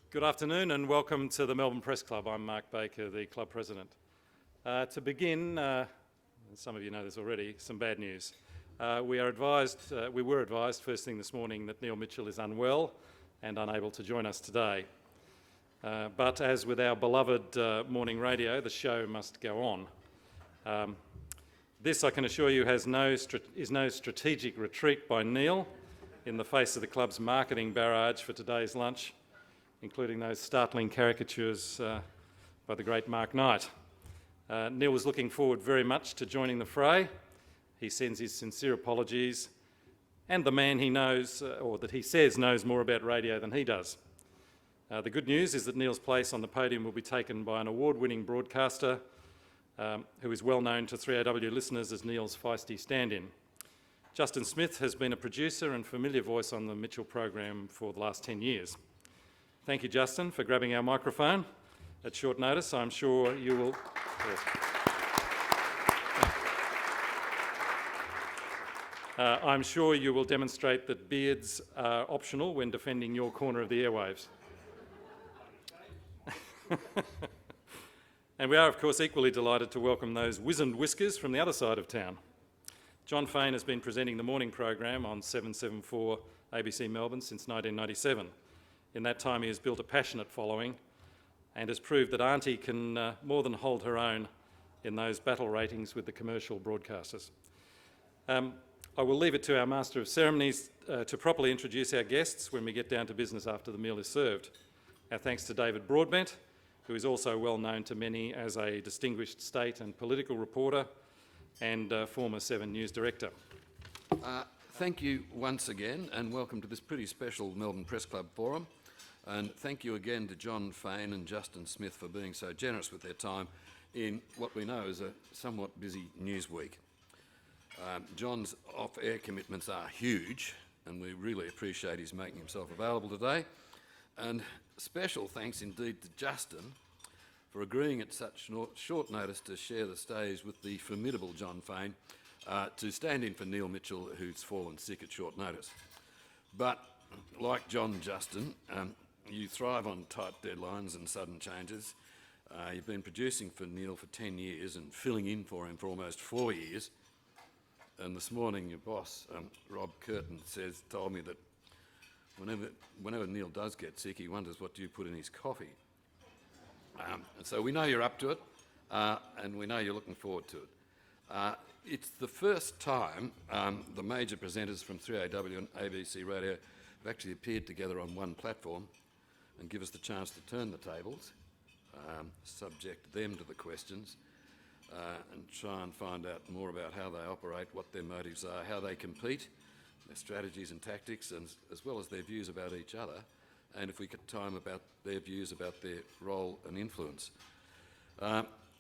Good afternoon and welcome to the Melbourne Press Club. I'm Mark Baker, the club president. To begin, some of you know this already, some bad news. We were advised first thing this morning that Neil Mitchell is unwell and unable to join us today. But as with our beloved morning radio, the show must go on. This, I can assure you, is no strategic retreat by Neil in the face of the club's marketing barrage for today's lunch, including those startling caricatures by the great Mark Knight. Neil was looking forward very much to joining the fray. He sends his sincere apologies, and the man he knows, or that he says knows more about radio than he does. The good news is that Neil's place on the podium will be taken by an award-winning broadcaster who is well known to 3AW listeners as Neil's feisty stand-in. Justin Smith has been a producer and familiar voice on the Mitchell program for the last 10 years. Thank you, Justin, for grabbing our microphone at short notice. I'm sure you will... Yes. I'm sure you will demonstrate that beards are optional when defending your corner of the airwaves. And we are, of course, equally delighted to welcome those wizened whiskers from the other side of town. John Faine has been presenting the morning program on 774 ABC Melbourne since 1997. In that time, he has built a passionate following and has proved that Auntie can more than hold her own in those battle ratings with the commercial broadcasters. I will leave it to our Master of Ceremonies to properly introduce our guests when we get down to business after the meal is served. Our thanks to David Broadbent, who is also well known to many as a distinguished state and political reporter and former 7 News director. Thank you once again and welcome to this pretty special Melbourne Press Club forum. And thank you again to John Faine and Justin Smith for being so generous with their time in what we know is a somewhat busy news week. John's off-air commitments are huge and we really appreciate his making himself available today. And special thanks indeed to Justin for agreeing at such short notice to share the stage with the formidable John Faine to stand in for Neil Mitchell, who's fallen sick at short notice. But like John Justin, you thrive on tight deadlines and sudden changes. You've been producing for Neil for 10 years and filling in for him for almost 4 years. And this morning your boss, Rob Curtin, told me that whenever Neil does get sick, he wonders what do you put in his coffee. And so we know you're up to it, and we know you're looking forward to it. It's the first time the major presenters from 3AW and ABC Radio have actually appeared together on one platform and give us the chance to turn the tables, subject them to the questions, and try and find out more about how they operate, what their motives are, how they compete, their strategies and tactics, and as well as their views about each other, and if we get time about their views about their role and influence.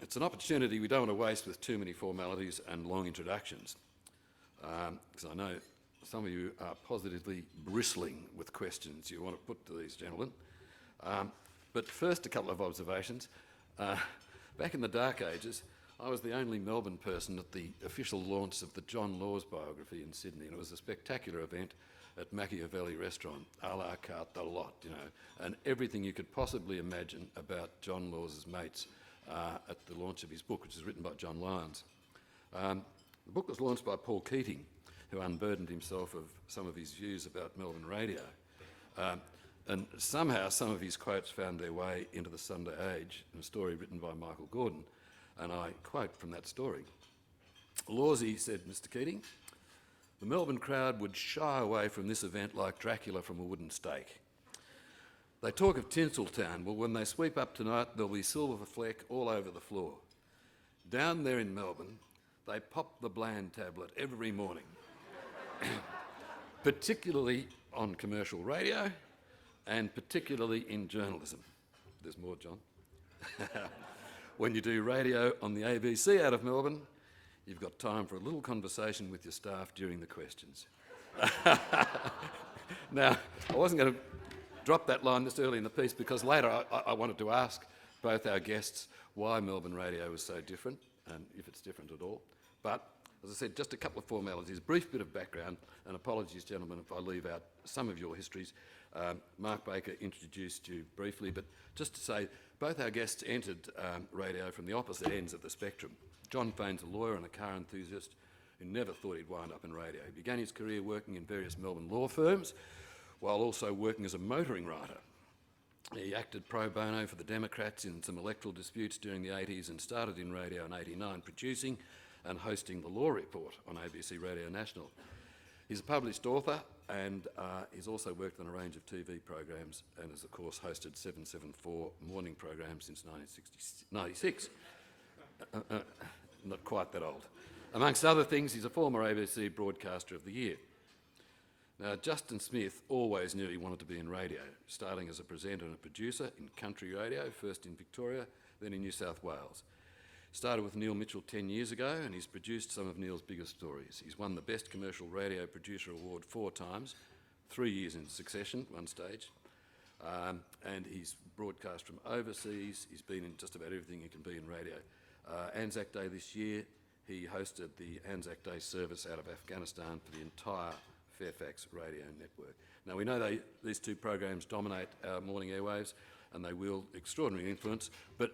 It's an opportunity we don't want to waste with too many formalities and long introductions, because I know some of you are positively bristling with questions you want to put to these gentlemen. But first, a couple of observations. Back in the dark ages, I was the only Melbourne person at the official launch of the John Laws biography in Sydney, and it was a spectacular event at Machiavelli Restaurant, a la carte, the lot, you know, and everything you could possibly imagine about John Laws' mates at the launch of his book, which is written by John Lyons. The book was launched by Paul Keating, who unburdened himself of some of his views about Melbourne radio. And somehow some of his quotes found their way into the Sunday Age in a story written by Michael Gordon, and I quote from that story. Lawsy said, Mr. Keating, the Melbourne crowd would shy away from this event like Dracula from a wooden stake. They talk of Tinseltown. Well, when they sweep up tonight, there'll be silver fleck all over the floor. Down there in Melbourne, they pop the Bland tablet every morning, particularly on commercial radio and particularly in journalism. There's more, John. When you do radio on the ABC out of Melbourne, you've got time for a little conversation with your staff during the questions. Now, I wasn't going to drop that line this early in the piece because later I wanted to ask both our guests why Melbourne radio is so different and if it's different at all. But as I said, just a couple of formalities, brief bit of background, and apologies, gentlemen, if I leave out some of your histories. Mark Baker introduced you briefly, but just to say, both our guests entered radio from the opposite ends of the spectrum. John Faine's a lawyer and a car enthusiast who never thought he'd wind up in radio. He began his career working in various Melbourne law firms, while also working as a motoring writer. He acted pro bono for the Democrats in some electoral disputes during the 80s and started in radio in 89, producing and hosting the Law Report on ABC Radio National. He's a published author and he's also worked on a range of TV programs and has, of course, hosted 774 morning programs since 1996. Not quite that old. Amongst other things, he's a former ABC Broadcaster of the Year. Now, Justin Smith always knew he wanted to be in radio, starting as a presenter and a producer in country radio, first in Victoria, then in New South Wales. Started with Neil Mitchell 10 years ago, and he's produced some of Neil's biggest stories. He's won the Best Commercial Radio Producer Award 4 times, 3 years in succession, one stage, and he's broadcast from overseas. He's been in just about everything he can be in radio. Anzac Day this year, he hosted the Anzac Day service out of Afghanistan for the entire Fairfax radio network. Now, we know these two programs dominate our morning airwaves and they wield extraordinary influence, but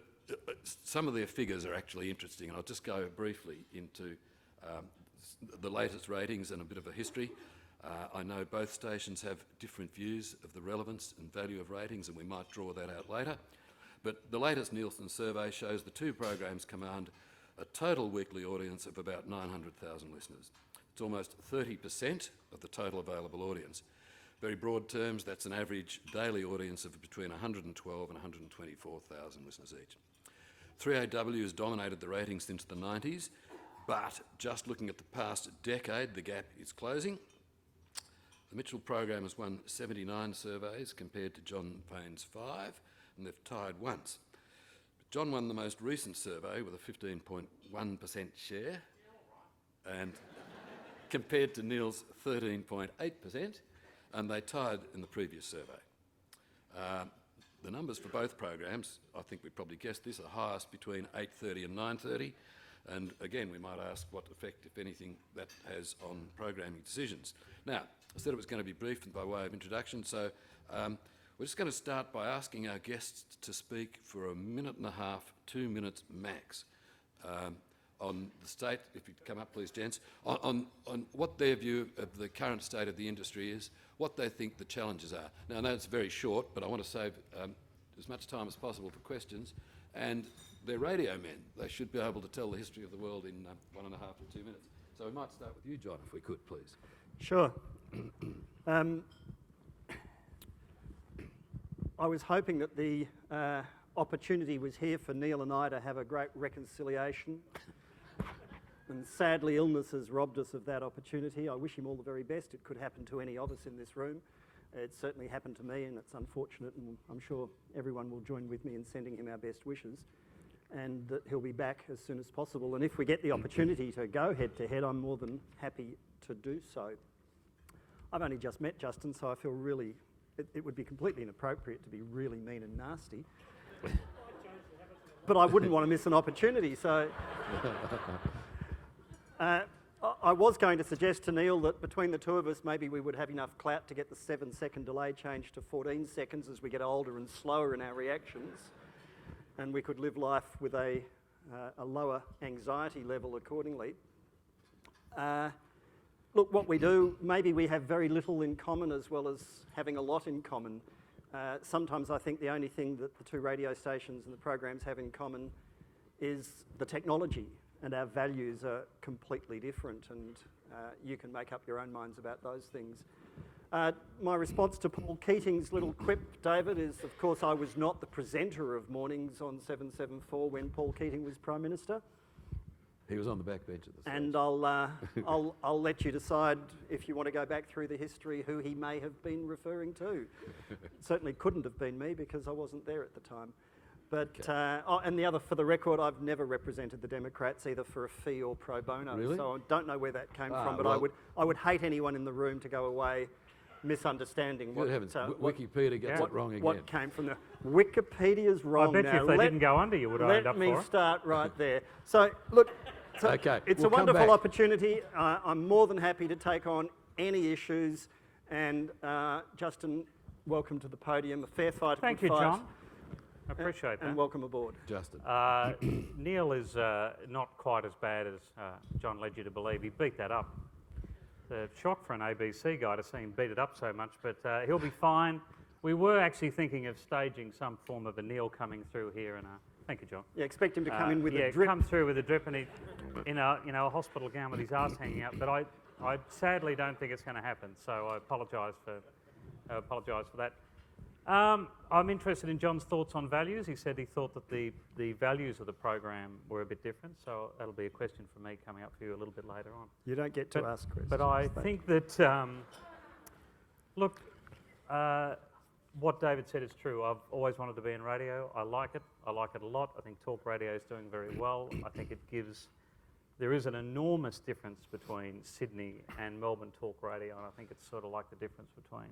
some of their figures are actually interesting, and I'll just go briefly into the latest ratings and a bit of a history. I know both stations have different views of the relevance and value of ratings, and we might draw that out later. But the latest Nielsen survey shows the two programs command a total weekly audience of about 900,000 listeners. It's almost 30% of the total available audience. Very broad terms, that's an average daily audience of between 112 and 124,000 listeners each. 3AW has dominated the ratings since the 90s, but just looking at the past decade, the gap is closing. The Mitchell program has won 79 surveys compared to John Faine's 5, and they've tied once. But John won the most recent survey with a 15.1% share, and compared to Neil's 13.8%, and they tied in the previous survey. The numbers for both programs, I think we probably guessed this, are highest between 8:30 and 9:30, and again we might ask what effect, if anything, that has on programming decisions. Now, I said it was going to be brief and by way of introduction, so we're just going to start by asking our guests to speak for a minute and a half, 2 minutes max, on the state, if you'd come up please, gents, on what their view of the current state of the industry is, what they think the challenges are. Now, I know it's very short, but I want to save as much time as possible for questions, and they're radio men. They should be able to tell the history of the world in 1.5 to 2 minutes. So we might start with you, John, if we could, please. Sure. I was hoping that the opportunity was here for Neil and I to have a great reconciliation. And sadly, illness has robbed us of that opportunity. I wish him all the very best. It could happen to any of us in this room. It certainly happened to me, and it's unfortunate, and I'm sure everyone will join with me in sending him our best wishes, and that he'll be back as soon as possible. And if we get the opportunity to go head-to-head, I'm more than happy to do so. I've only just met Justin, so I feel really, it would be completely inappropriate to be really mean and nasty. But I wouldn't want to miss an opportunity, so... I was going to suggest to Neil that between the two of us, maybe we would have enough clout to get the 7-second delay changed to 14 seconds as we get older and slower in our reactions, and we could live life with a lower anxiety level accordingly. Look, what we do, maybe we have very little in common as well as having a lot in common. Sometimes I think the only thing that the two radio stations and the programs have in common is the technology, and our values are completely different, and you can make up your own minds about those things. My response to Paul Keating's little quip, David, is of course I was not the presenter of mornings on 774 when Paul Keating was Prime Minister. He was on the backbench at the stage. And I'll let you decide if you want to go back through the history who he may have been referring to. It certainly couldn't have been me because I wasn't there at the time. But, okay. And the other, for the record, I've never represented the Democrats either for a fee or pro bono. Really? So I don't know where that came from, but well, I would hate anyone in the room to go away misunderstanding what... Wikipedia gets it wrong again. What came from the... Wikipedia's wrong. I bet you if they didn't go under, you would have ended up for it. Let me start right there. So, look, okay, it's a wonderful opportunity. I'm more than happy to take on any issues, and Justin, welcome to the podium. A fair fight, a Thank good you, fight. John. I appreciate And that. welcome aboard. Justin. Neil is not quite as bad as John led you to believe. He beat that up. The shock for an ABC guy to see him beat it up so much, but he'll be fine. We were actually thinking of staging some form of a Neil coming through here, and thank you, John. Yeah, expect him to come in with a drip. come through with a drip, and he, in a hospital gown with his arse hanging out. But I sadly don't think it's going to happen. So I apologise for that. I'm interested in John's thoughts on values. He said he thought that the values of the program were a bit different. So that'll be a question for me coming up for you a little bit later on. You don't get to ask questions. But I think that look. What David said is true. I've always wanted to be in radio. I like it. I like it a lot. I think talk radio is doing very well. I think there is an enormous difference between Sydney and Melbourne talk radio, and I think it's sort of like the difference between,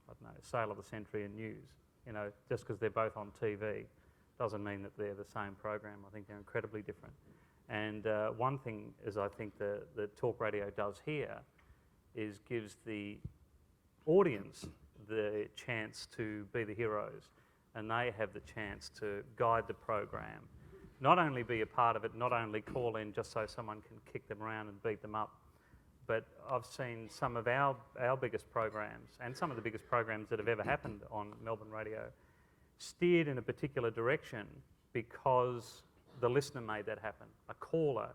I don't know, Sale of the Century and News. You know, just because they're both on TV doesn't mean that they're the same program. I think they're incredibly different. And one thing is I think the talk radio does here is gives the audience the chance to be the heroes, and they have the chance to guide the program, not only be a part of it, not only call in just so someone can kick them around and beat them up, but I've seen some of our biggest programs and some of the biggest programs that have ever happened on Melbourne radio steered in a particular direction because the listener made that happen. A caller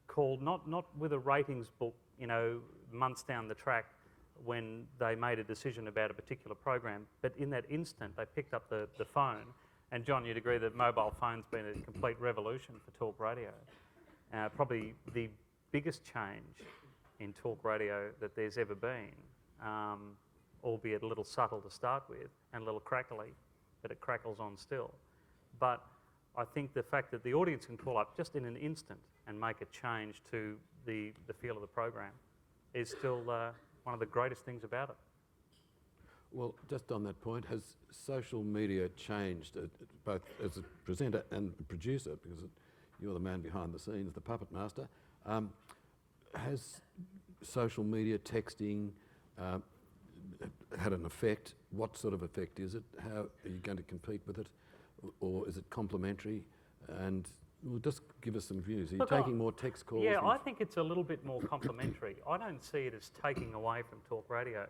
called not with a ratings book, you know, months down the track, when they made a decision about a particular program, but in that instant they picked up the phone. And John, you'd agree that mobile phone's been a complete revolution for talk radio. Probably the biggest change in talk radio that there's ever been, albeit a little subtle to start with and a little crackly, but it crackles on still. But I think the fact that the audience can call up just in an instant and make a change to the feel of the program is still one of the greatest things about it. Well, just on that point, has social media changed, both as a presenter and producer, because you're the man behind the scenes, the puppet master, has social media, texting, had an effect? What sort of effect is it? How are you going to compete with it? Or is it complementary? And well, just give us some views. Are you taking more text calls? Yeah, I think it's a little bit more complementary. I don't see it as taking away from talk radio.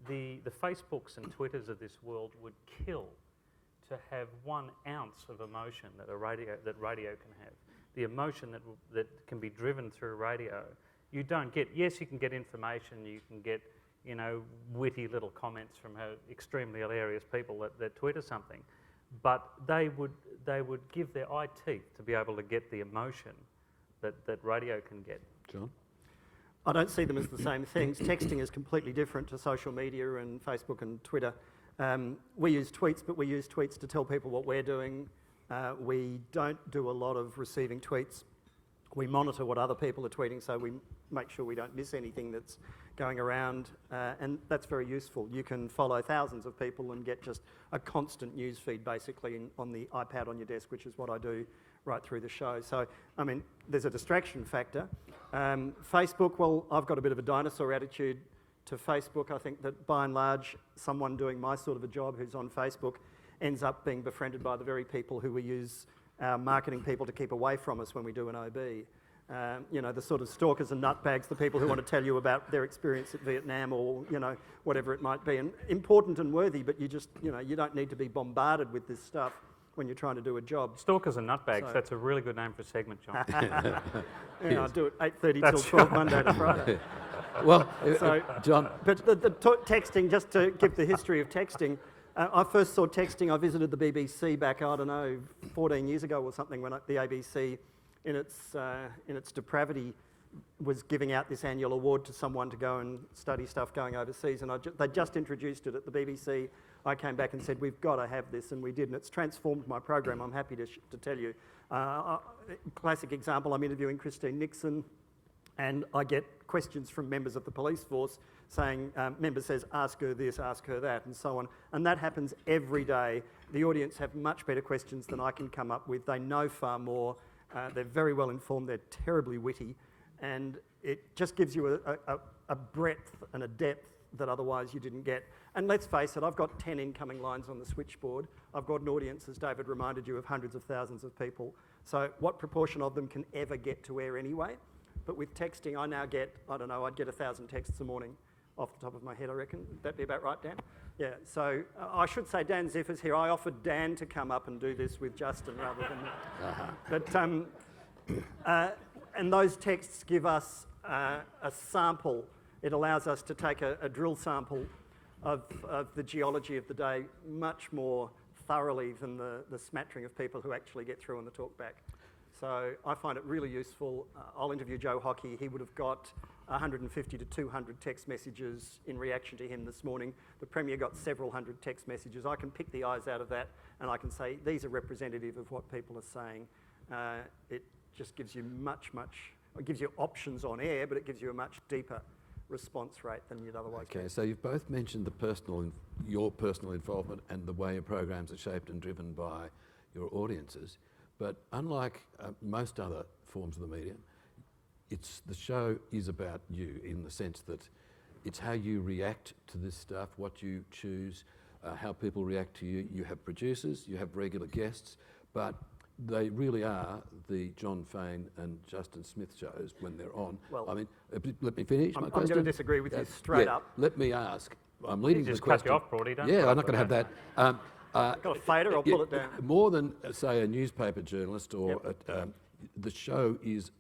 The Facebooks and Twitters of this world would kill to have 1 ounce of emotion that radio can have. The emotion that can be driven through radio, you don't get. Yes, you can get information. You can get, you know, witty little comments from extremely hilarious people that tweet or something. But they would give their eye teeth to be able to get the emotion that radio can get. John? I don't see them as the same things. Texting is completely different to social media and Facebook and Twitter. We use tweets, but we use tweets to tell people what we're doing. We don't do a lot of receiving tweets. We monitor what other people are tweeting, so we make sure we don't miss anything that's going around, and that's very useful. You can follow thousands of people and get just a constant news feed basically on the iPad on your desk, which is what I do right through the show. So, I mean, there's a distraction factor. Facebook, well, I've got a bit of a dinosaur attitude to Facebook. I think that by and large, someone doing my sort of a job who's on Facebook ends up being befriended by the very people who we use our marketing people to keep away from us when we do an OB. You know, the sort of stalkers and nutbags, the people who want to tell you about their experience at Vietnam or, you know, whatever it might be. And important and worthy, but you just, you know, you don't need to be bombarded with this stuff when you're trying to do a job. Stalkers and nutbags, that's a really good name for a segment, John. Yeah, I do it 8:30 till 12 Monday to Friday. Well, So, John, But the texting, just to give the history of texting, I first saw texting, I visited the BBC back, I don't know, 14 years ago or something, when the ABC, in its depravity, was giving out this annual award to someone to go and study stuff going overseas, and they just introduced it at the BBC. I came back and said, we've got to have this, and we did, and it's transformed my program, I'm happy to tell you. Classic example, I'm interviewing Christine Nixon, and I get questions from members of the police force saying, member says, ask her this, ask her that, and so on. And that happens every day. The audience have much better questions than I can come up with. They know far more. They're very well informed. They're terribly witty. And it just gives you a breadth and a depth that otherwise you didn't get. And let's face it, I've got 10 incoming lines on the switchboard. I've got an audience, as David reminded you, of hundreds of thousands of people. So what proportion of them can ever get to air anyway? But with texting, I now get, I don't know, I'd get 1,000 texts a morning off the top of my head, I reckon. Would that be about right, Dan? Yeah, so I should say Dan Ziffer's here. I offered Dan to come up and do this with Justin rather than But, and those texts give us a sample. It allows us to take a drill sample of the geology of the day much more thoroughly than the smattering of people who actually get through on the talkback. So I find it really useful. I'll interview Joe Hockey. He would have got 150 to 200 text messages in reaction to him this morning. The Premier got several hundred text messages. I can pick the eyes out of that and I can say these are representative of what people are saying. It just gives you it gives you options on air, but it gives you a much deeper response rate than you'd otherwise get. Okay, so you've both mentioned your personal involvement and the way your programs are shaped and driven by your audiences. But unlike most other forms of the media, the show is about you in the sense that it's how you react to this stuff, what you choose, how people react to you. You have producers, you have regular guests, but they really are the John Faine and Justin Smith shows when they're on. Well, I mean, let me finish my question. I'm going to disagree with you straight up. Let me ask. I'm leading the Just question. cut you off, Brody. Don't Yeah, put I'm up not going to with have that. Got a fader, I'll pull it down. More than, say, a newspaper journalist or the show is,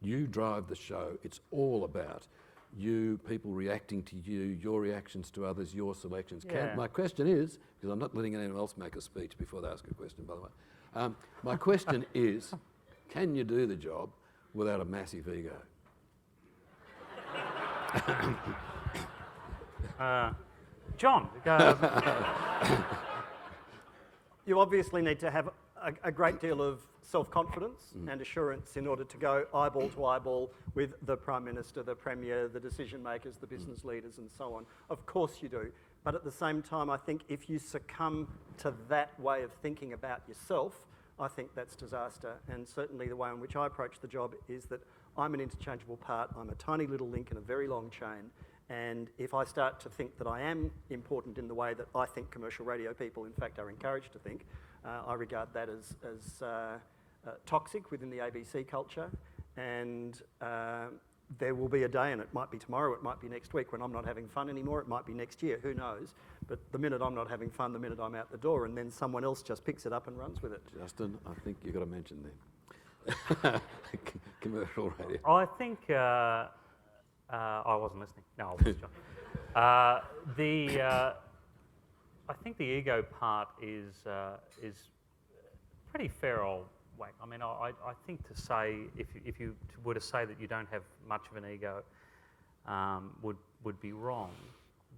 you drive the show. It's all about you, people reacting to you, your reactions to others, your selections. Yeah. My question is, because I'm not letting anyone else make a speech before they ask a question, by the way. My question is, can you do the job without a massive ego? John, You obviously need to have a great deal of self-confidence and assurance in order to go eyeball to eyeball with the Prime Minister, the Premier, the decision makers, the business leaders and so on. Of course you do. But at the same time, I think if you succumb to that way of thinking about yourself, I think that's disaster. And certainly the way in which I approach the job is that I'm an interchangeable part. I'm a tiny little link in a very long chain. And if I start to think that I am important in the way that I think commercial radio people, in fact, are encouraged to think, I regard that as toxic within the ABC culture. And there will be a day, and it might be tomorrow, it might be next week, when I'm not having fun anymore, it might be next year, who knows. But the minute I'm not having fun, the minute I'm out the door, and then someone else just picks it up and runs with it. Justin, I think you've got to mention them. Commercial radio. I think I wasn't listening. No, I was, John. I think the ego part is pretty fair old whack. I mean, I think to say, if you were to say that you don't have much of an ego, would be wrong.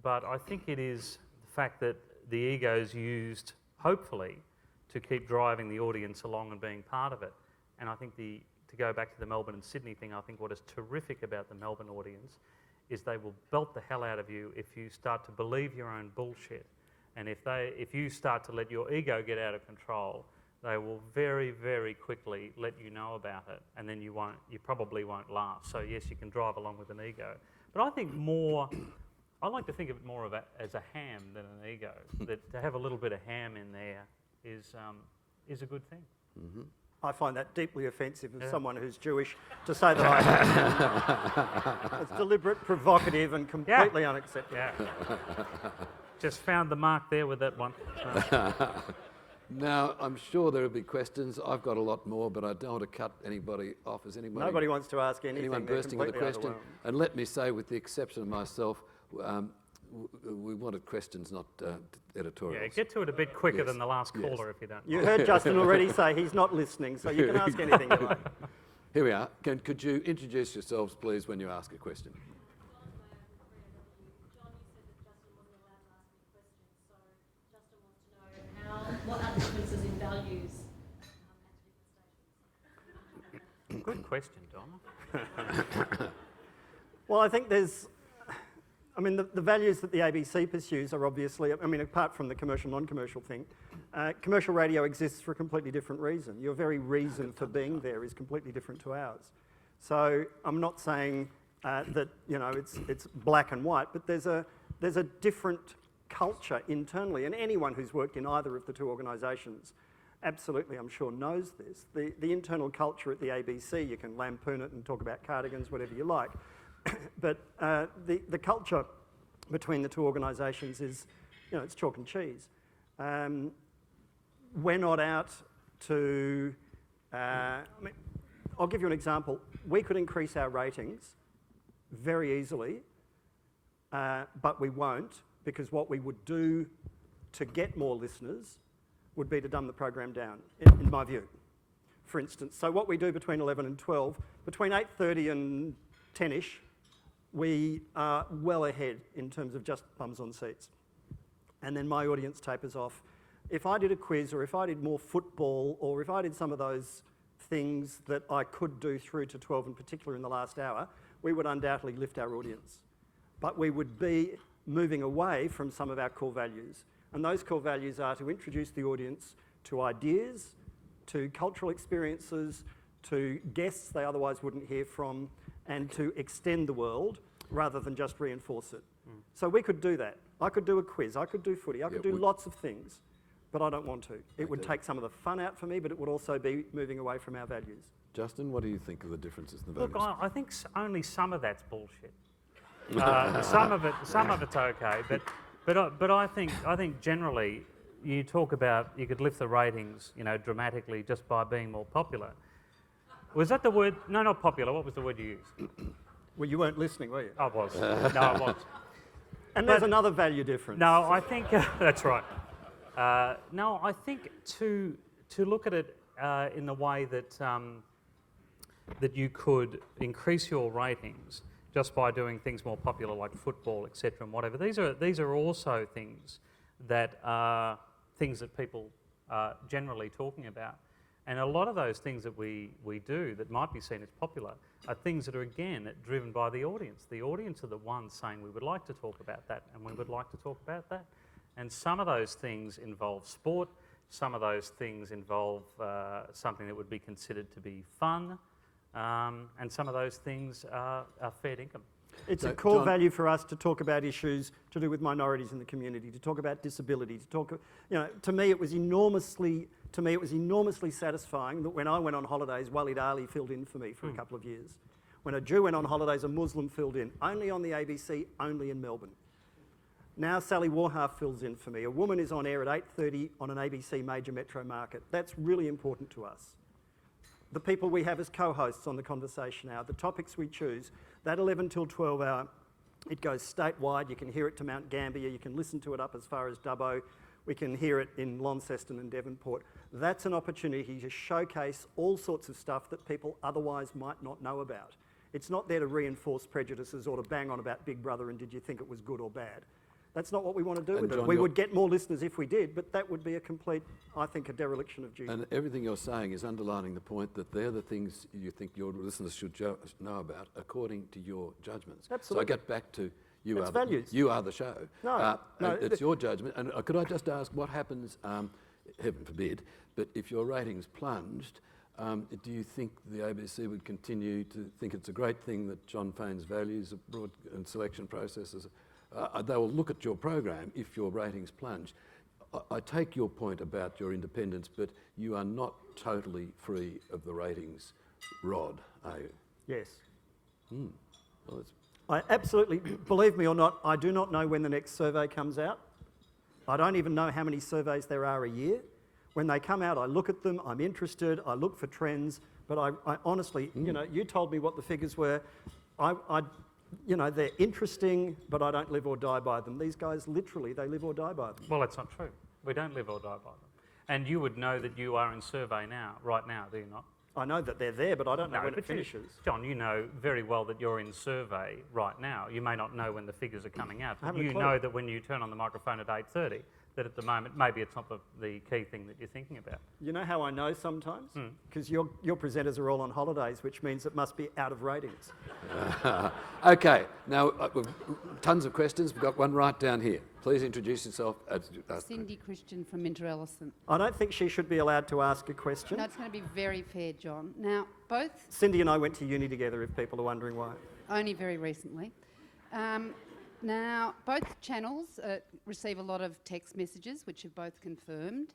But I think it is the fact that the ego is used, hopefully, to keep driving the audience along and being part of it. And I think to go back to the Melbourne and Sydney thing, I think what is terrific about the Melbourne audience is they will belt the hell out of you if you start to believe your own bullshit. And if you start to let your ego get out of control, they will very, very quickly let you know about it, and then you probably won't last. So yes, you can drive along with an ego. But I think I like to think of it more as a ham than an ego. That to have a little bit of ham in there is a good thing. Mm-hmm. I find that deeply offensive of someone who's Jewish to say that I am. It's deliberate, provocative and completely unacceptable. Yeah. Just found the mark there with that one. Now, I'm sure there will be questions. I've got a lot more, but I don't want to cut anybody off. Is anybody? Nobody wants to ask anything. Anyone They're bursting with a completely question? And let me say, with the exception of myself, we wanted questions, not editorials. Yeah, get to it a bit quicker than the last caller, if you don't. You heard Justin already say he's not listening, so you can ask anything you like. Here we are. Could you introduce yourselves, please, when you ask a question? What are the differences in values at different stations? Good question, Donna. Well, I think the values that the ABC pursues are obviously, apart from the commercial, non-commercial thing, commercial radio exists for a completely different reason. Your very reason for being there is completely different to ours. So I'm not saying that, you know, it's black and white, but there's a different culture internally, and anyone who's worked in either of the two organisations absolutely, I'm sure, knows this. The internal culture at the ABC, you can lampoon it and talk about cardigans, whatever you like, but the culture between the two organisations is, you know, it's chalk and cheese. We're not out to, I mean, I'll give you an example. We could increase our ratings very easily, but we won't, because what we would do to get more listeners would be to dumb the program down, in my view, for instance. So what we do between 11 and 12, between 8:30 and 10-ish, we are well ahead in terms of just bums on seats. And then my audience tapers off. If I did a quiz, or if I did more football, or if I did some of those things that I could do through to 12 in particular in the last hour, we would undoubtedly lift our audience. But we would be moving away from some of our core values. And those core values are to introduce the audience to ideas, to cultural experiences, to guests they otherwise wouldn't hear from, and to extend the world rather than just reinforce it. So we could do that. I could do a quiz, I could do footy, I could do lots of things, but I don't want to. It would take some of the fun out for me, but it would also be moving away from our values. Justin, what do you think of the differences in the values? Look, I think only some of that's bullshit. Some of it's okay, but I think generally you talk about you could lift the ratings, you know, dramatically just by being more popular. Was that the word? No, not popular. What was the word you used? Well, you weren't listening, were you? I was. No, I was. And there's another value difference. No, I think that's right. No, I think to look at it in the way that that you could increase your ratings just by doing things more popular like football, etc., and whatever. These are also things that are things that people are generally talking about. And a lot of those things that we do that might be seen as popular are things that are, again, driven by the audience. The audience are the ones saying we would like to talk about that and we would like to talk about that. And some of those things involve sport, some of those things involve something that would be considered to be fun, and some of those things are fair income. It's So, a core John, value for us to talk about issues to do with minorities in the community, to talk about disability, to talk, you know, to me it was enormously satisfying that when I went on holidays, Walid Ali filled in for me for a couple of years. When a Jew went on holidays, a Muslim filled in, only on the ABC, only in Melbourne. Now Sally Warhalf fills in for me. A woman is on air at 8:30 on an ABC major metro market. That's really important to us. The people we have as co-hosts on the conversation hour, the topics we choose, that 11 till 12 hour, it goes statewide. You can hear it to Mount Gambier. You can listen to it up as far as Dubbo. We can hear it in Launceston and Devonport. That's an opportunity to showcase all sorts of stuff that people otherwise might not know about. It's not there to reinforce prejudices or to bang on about Big Brother and did you think it was good or bad. That's not what we want to do And with it. John, We would get more listeners if we did, but that would be a complete, I think, a dereliction of duty. And everything you're saying is underlining the point that they're the things you think your listeners should know about according to your judgments. Absolutely. So I get back to you It's are values. you are the show. No, it's your judgment. And could I just ask what happens, heaven forbid, but if your ratings plunged, do you think the ABC would continue to think it's a great thing that John Faine's values and selection processes? They will look at your program if your ratings plunge. I take your point about your independence, but you are not totally free of the ratings rod, are you? Yes. Well, it's I absolutely, believe me or not, I do not know when the next survey comes out. I don't even know how many surveys there are a year. When they come out, I look at them, I'm interested, I look for trends, but I honestly, you know, you told me what the figures were. You know, they're interesting, but I don't live or die by them. These guys, literally, they live or die by them. Well, that's not true. We don't live or die by them. And you would know that you are in survey now, right now, do you not? I know that they're there, but I don't know when it but finishes. John, you know very well that you're in survey right now. You may not know when the figures are coming out, I but haven't a you clue. know that when you turn on the microphone at 8:30, that at the moment, maybe it's not the key thing that you're thinking about. You know how I know sometimes? Because your presenters are all on holidays, which means it must be out of ratings. Okay, now tons of questions. We've got one right down here. Please introduce yourself. Cindy Christian from Inter-Ellison. I don't think she should be allowed to ask a question. No, it's going to be very fair, John. Now, both... Cindy and I went to uni together, if people are wondering why. only very recently. Now, both channels receive a lot of text messages, which are both confirmed.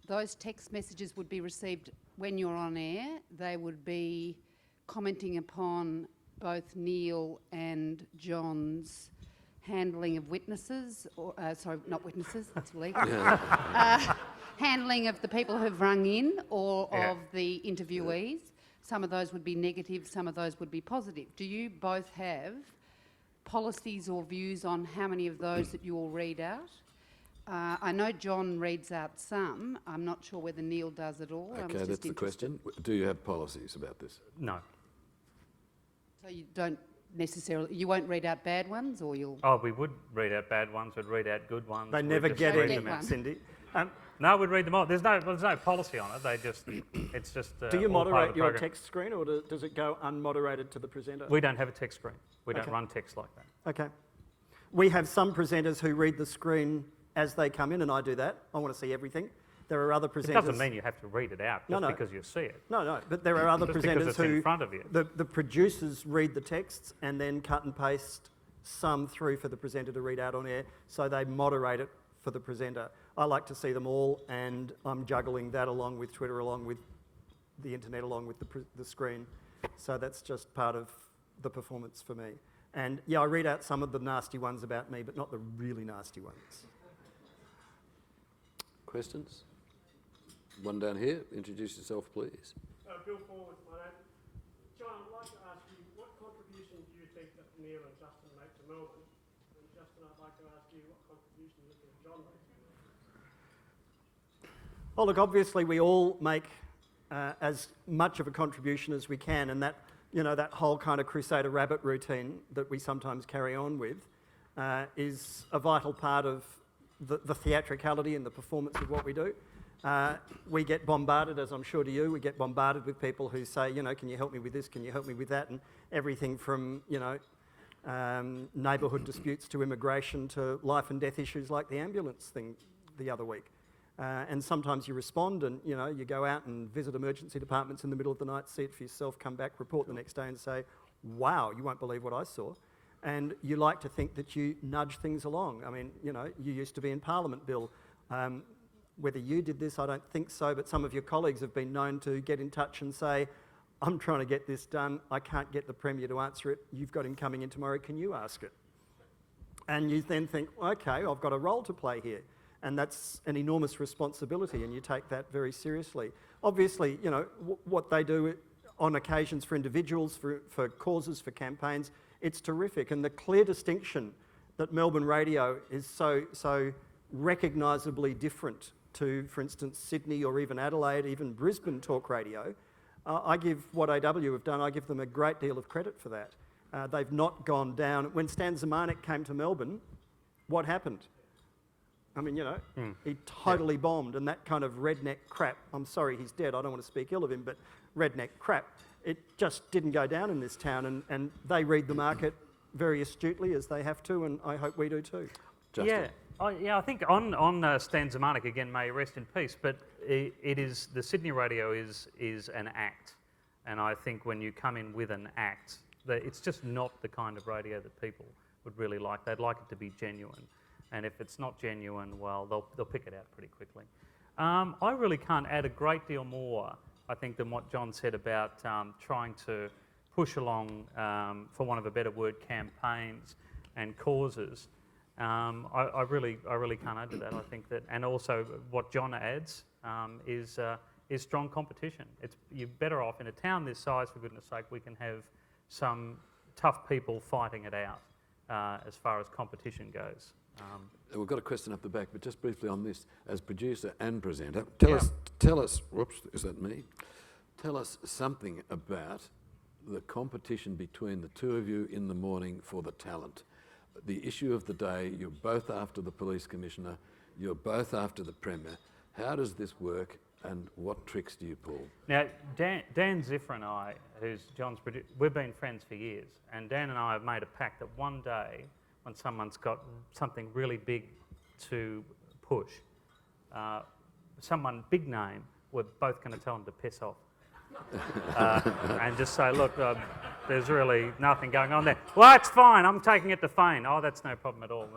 Those text messages would be received when you're on air. They would be commenting upon both Neil and John's handling of witnesses, or sorry, not witnesses, that's illegal. Handling of the people who've rung in or of the interviewees. Some of those would be negative, some of those would be positive. Do you both have policies or views on how many of those that you will read out? I know John reads out some. I'm not sure whether Neil does at all. Okay, that's the question. Do you have policies about this? No. So you don't necessarily, you won't read out bad ones, or you'll... Oh, we would read out bad ones, we'd read out good ones. They we'd never just get read any, them out. Cindy. No, we'd read them all. There's no policy on it. They just, it's just. Do you all part of moderate the your program. text screen, or does it go unmoderated to the presenter? We don't have a text screen. We don't Okay. run text like that. Okay. We have some presenters who read the screen as they come in, and I do that. I want to see everything. There are other presenters... It doesn't mean you have to read it out just No. because you see it. No, but there are other Just because presenters it's who... in front of you. The producers read the texts and then cut and paste some through for the presenter to read out on air, so they moderate it for the presenter. I like to see them all, and I'm juggling that along with Twitter, along with the internet, along with the screen. So that's just part of the performance for me. And yeah, I read out some of the nasty ones about me, but not the really nasty ones. Questions? One down here. Introduce yourself, please. Bill Forward, my name. John, I'd like to ask you, what contribution do you think that Neil and Justin make to Melbourne? And Justin, I'd like to ask you, what contribution do you think John makes to Melbourne? Well, look, obviously we all make as much of a contribution as we can, and that, you know, that whole kind of Crusader Rabbit routine that we sometimes carry on with is a vital part of the theatricality and the performance of what we do. We get bombarded, as I'm sure do you, we get bombarded with people who say, you know, can you help me with this, can you help me with that, and everything from, you know, neighbourhood disputes to immigration to life and death issues like the ambulance thing the other week. And sometimes you respond and, you know, you go out and visit emergency departments in the middle of the night, see it for yourself, come back, report the next day and say, wow, you won't believe what I saw. And you like to think that you nudge things along. I mean, you know, you used to be in Parliament, Bill. Whether you did this, I don't think so, but some of your colleagues have been known to get in touch and say, I'm trying to get this done, I can't get the Premier to answer it, you've got him coming in tomorrow, can you ask it? And you then think, okay, I've got a role to play here. And that's an enormous responsibility, and you take that very seriously. Obviously, you know, what they do on occasions for individuals, for causes, for campaigns, it's terrific. And the clear distinction that Melbourne radio is so recognisably different to, for instance, Sydney or even Adelaide, even Brisbane talk radio, I give what 3AW have done, I give them a great deal of credit for that. They've not gone down. When Stan Zemanek came to Melbourne, what happened? I mean, you know, he totally bombed, and that kind of redneck crap, I'm sorry he's dead, I don't want to speak ill of him, but redneck crap, it just didn't go down in this town, and they read the market very astutely, as they have to, and I hope we do too. Justin. I think on Stan Zemanek, again, may he rest in peace, but it is, the Sydney radio is an act, and I think when you come in with an act, it's just not the kind of radio that people would really like. They'd like it to be genuine. And if it's not genuine, well, they'll pick it out pretty quickly. I really can't add a great deal more, I think, than what John said about trying to push along, for want of a better word, campaigns and causes. I really can't add to that. I think that, and also what John adds is strong competition. You're better off in a town this size. For goodness' sake, we can have some tough people fighting it out as far as competition goes. We've got a question up the back, but just briefly on this, as producer and presenter, tell us, whoops, is that me? Tell us something about the competition between the two of you in the morning for the talent. The issue of the day, you're both after the police commissioner, you're both after the Premier. How does this work, and what tricks do you pull? Now, Dan Ziffer and I, who's John's producer, we've been friends for years, and Dan and I have made a pact that one day, when someone's got something really big to push, someone big name, we're both going to tell them to piss off. and just say, look, there's really nothing going on there. Well, it's fine. I'm taking it to Faine. Oh, that's no problem at all.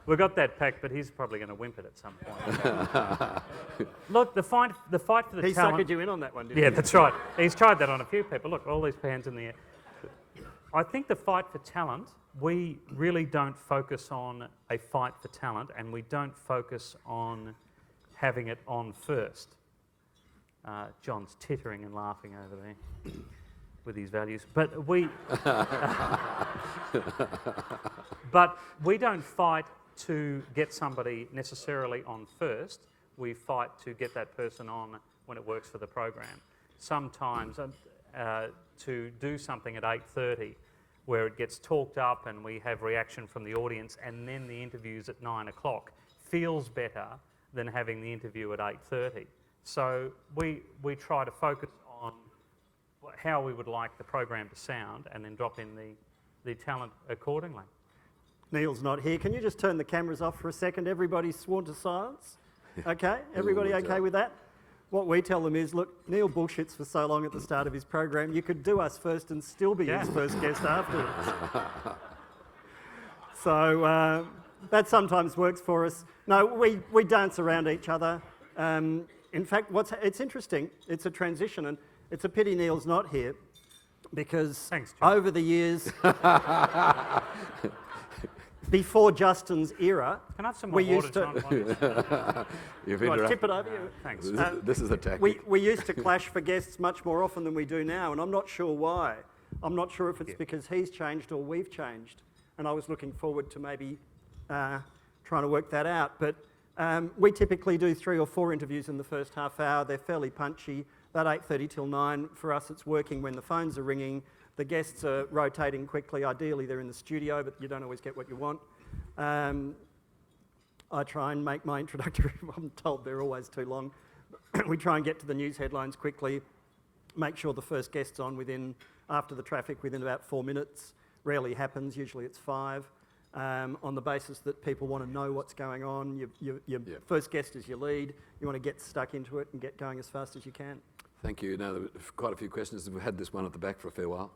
We got that packed, but he's probably going to wimp it at some point. Look, the fight for the He talent. suckered you in on that one, didn't Yeah, he? that's right. He's tried that on a few people. Look, all these hands in the air. I think the fight for talent, we really don't focus on a fight for talent, and we don't focus on having it on first. John's tittering and laughing over there with his values. But we don't fight to get somebody necessarily on first. We fight to get that person on when it works for the program. Sometimes to do something at 8:30 where it gets talked up and we have reaction from the audience, and then the interview's at 9 o'clock feels better than having the interview at 8:30. So we try to focus on how we would like the program to sound and then drop in the talent accordingly. Neil's not here. Can you just turn the cameras off for a second? Everybody's sworn to silence. Okay? Everybody okay with that? What we tell them is, look, Neil bullshits for so long at the start of his program, you could do us first and still be his first guest afterwards. So that sometimes works for us. No, we dance around each other. In fact, it's interesting. It's a transition, and it's a pity Neil's not here because Thanks, John. over the years, before Justin's era, Can I have some more we water, used to. John? You've Right, interrupted. tip it over you. Thanks. This is a tactic. We used to clash for guests much more often than we do now, and I'm not sure why. I'm not sure if it's because he's changed or we've changed, and I was looking forward to maybe trying to work that out. But we typically do 3 or 4 interviews in the first half hour. They're fairly punchy. That 8:30 till 9, for us it's working when the phones are ringing. The guests are rotating quickly. Ideally they're in the studio, but you don't always get what you want. I try and make my introductory, I'm told they're always too long. We try and get to the news headlines quickly, make sure the first guest's on after the traffic within about 4 minutes. Rarely happens, usually it's 5. On the basis that people want to know what's going on. Your first guest is your lead. You want to get stuck into it and get going as fast as you can. Thank you. Now, there were quite a few questions. We've had this one at the back for a fair while.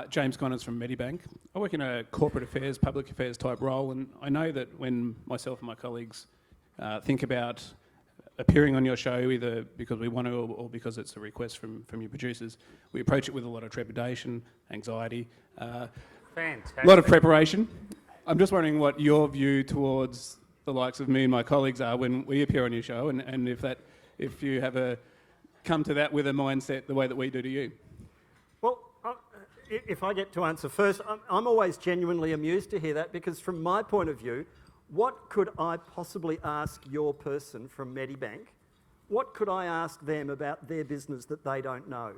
James Connors from Medibank. I work in a corporate affairs, public affairs type role, and I know that when myself and my colleagues think about appearing on your show, either because we want to or because it's a request from your producers, we approach it with a lot of trepidation, anxiety, Fantastic. a lot of preparation. I'm just wondering what your view towards the likes of me and my colleagues are when we appear on your show, and if you have come to that with a mindset the way that we do to you. Well, if I get to answer first, I'm always genuinely amused to hear that, because from my point of view, what could I possibly ask your person from Medibank? What could I ask them about their business that they don't know?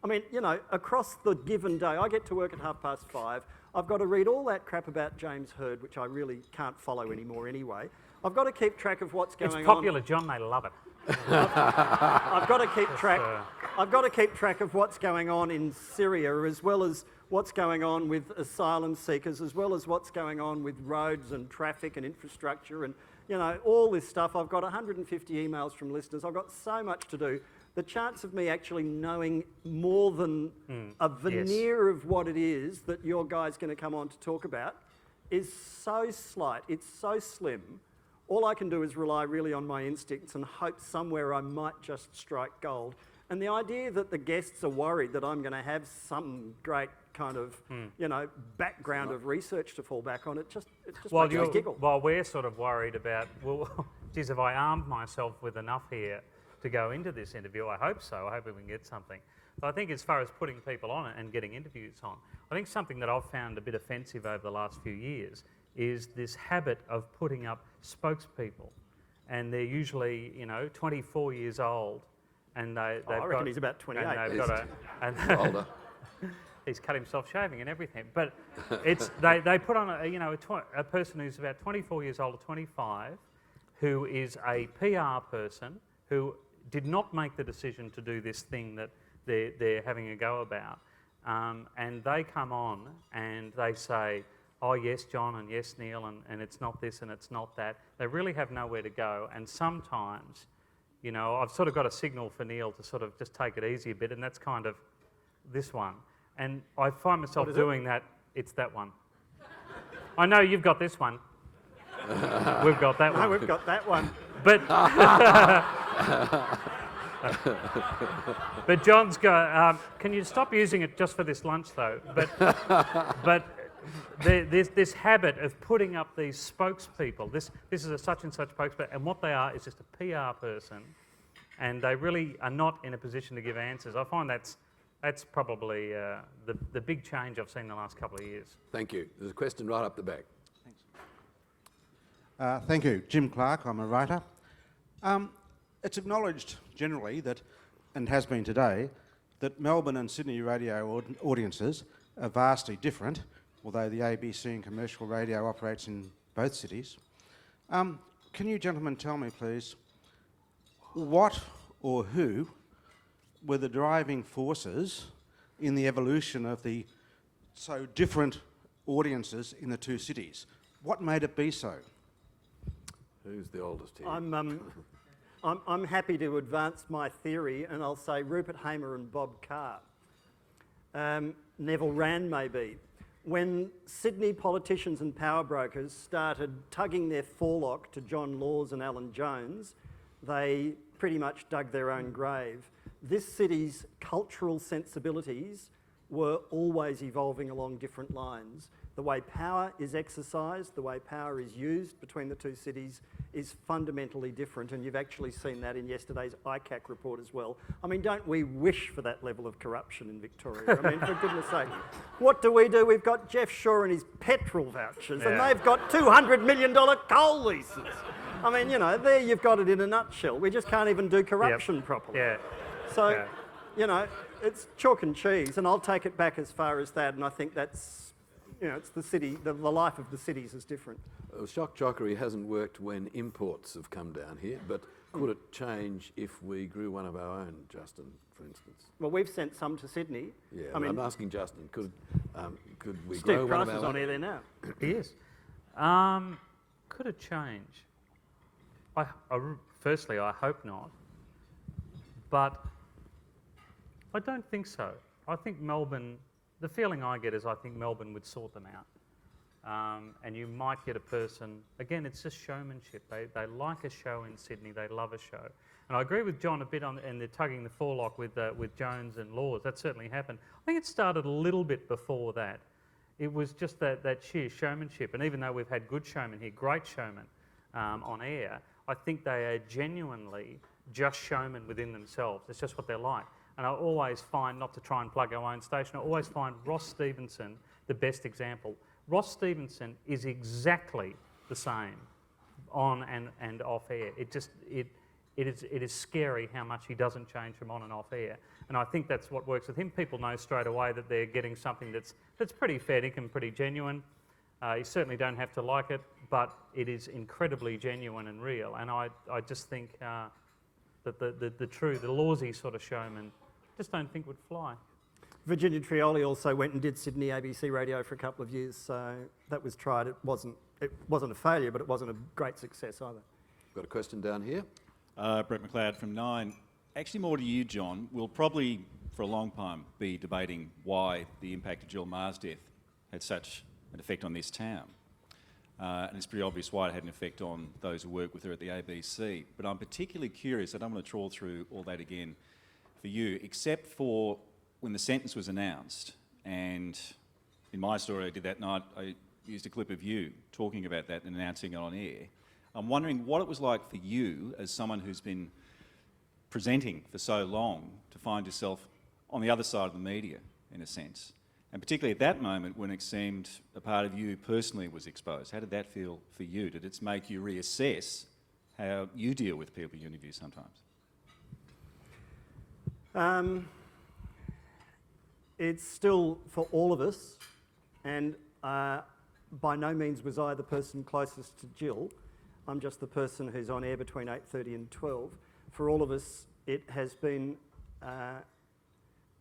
I mean, you know, across the given day, I get to work at 5:30. I've got to read all that crap about James Hird, which I really can't follow anymore anyway. I've got to keep track of what's going on. It's popular, John. They love it. I've got to keep track. I've got to keep track of what's going on in Syria, as well as what's going on with asylum seekers, as well as what's going on with roads and traffic and infrastructure and, you know, all this stuff. I've got 150 emails from listeners. I've got so much to do. The chance of me actually knowing more than a veneer of what it is that your guy's going to come on to talk about is so slight. It's so slim. All I can do is rely really on my instincts and hope somewhere I might just strike gold. And the idea that the guests are worried that I'm going to have some great kind of, you know, background of research to fall back on, it just makes me giggle. While we're sort of worried about, well, geez, have I armed myself with enough here to go into this interview? I hope so. I hope we can get something. But I think as far as putting people on it and getting interviews on, I think something that I've found a bit offensive over the last few years is this habit of putting up spokespeople. And they're usually, you know, 24 years old. And I reckon he's about 28. And they've got Older. he's cut himself shaving and everything. But it's they put on a person who's about 24 years old or 25, who is a PR person who did not make the decision to do this thing that they're having a go about. And they come on and they say, oh yes, John, and yes, Neil, and it's not this and it's not that. They really have nowhere to go. And sometimes You know, I've sort of got a signal for Neil to sort of just take it easy a bit, and that's kind of this one. And I find myself doing that. It's that one. I know you've got this one. We've got that one. No, we've got that one. But but John's got. Can you stop using it just for this lunch, though? But there's this habit of putting up these spokespeople. This is a such and such spokesperson, and what they are is just a PR person, and they really are not in a position to give answers. I find that's probably the big change I've seen in the last couple of years. Thank you. There's a question right up the back. Thank you. Jim Clark, I'm a writer. It's acknowledged generally that, and has been today, that Melbourne and Sydney radio audiences are vastly different, although the ABC and commercial radio operates in both cities. Can you gentlemen tell me, please, what or who were the driving forces in the evolution of the so different audiences in the two cities? What made it be so? Who's the oldest here? I'm happy to advance my theory, and I'll say Rupert Hamer and Bob Carr. Neville Rand, maybe. When Sydney politicians and power brokers started tugging their forelock to John Laws and Alan Jones, they pretty much dug their own grave. This city's cultural sensibilities were always evolving along different lines. The way power is exercised, the way power is used between the two cities is fundamentally different, and you've actually seen that in yesterday's ICAC report as well. I mean, don't we wish for that level of corruption in Victoria? I mean, for goodness sake. What do? We've got Jeff Shaw and his petrol vouchers, and they've got $200 million coal leases. I mean, you know, there you've got it in a nutshell. We just can't even do corruption properly. Yeah. So, you know, it's chalk and cheese, and I'll take it back as far as that, and I think that's, you know, it's the city, the life of the cities is different. Shock jockery hasn't worked when imports have come down here, but could it change if we grew one of our own, Justin, for instance? Well, we've sent some to Sydney. Yeah, I mean, I'm asking Justin, could we Steve grow one Price of is our on own? air there now. He is. Could it change? Firstly, I hope not. But I don't think so. I think Melbourne, the feeling I get is I think Melbourne would sort them out. And you might get a person, again, it's just showmanship. They like a show in Sydney, they love a show. And I agree with John a bit and they're tugging the forelock with Jones and Laws. That certainly happened. I think it started a little bit before that. It was just that sheer showmanship. And even though we've had good showmen here, great showmen on air, I think they are genuinely just showmen within themselves. It's just what they're like. And I always find, not to try and plug our own station, I always find Ross Stevenson the best example. Ross Stevenson is exactly the same on and off air. It is scary how much he doesn't change from on and off air. And I think that's what works with him. People know straight away that they're getting something that's pretty fair and pretty genuine. You certainly don't have to like it, but it is incredibly genuine and real. And I just think that the Lawsy sort of showman just don't think would fly. Virginia Trioli also went and did Sydney ABC radio for a couple of years, so that was tried. It wasn't a failure, but it wasn't a great success either. Got a question down here. Brett McLeod from 9. Actually, more to you, John. We'll probably, for a long time, be debating why the impact of Jill Maher's death had such an effect on this town. And it's pretty obvious why it had an effect on those who work with her at the ABC. But I'm particularly curious, I don't want to trawl through all that again for you, except for when the sentence was announced, and in my story I did that night, I used a clip of you talking about that and announcing it on air. I'm wondering what it was like for you, as someone who's been presenting for so long, to find yourself on the other side of the media, in a sense. And particularly at that moment when it seemed a part of you personally was exposed. How did that feel for you? Did it make you reassess how you deal with people you interview sometimes? It's still for all of us, and by no means was I the person closest to Jill. I'm just the person who's on air between 8:30 and 12. For all of us, it has been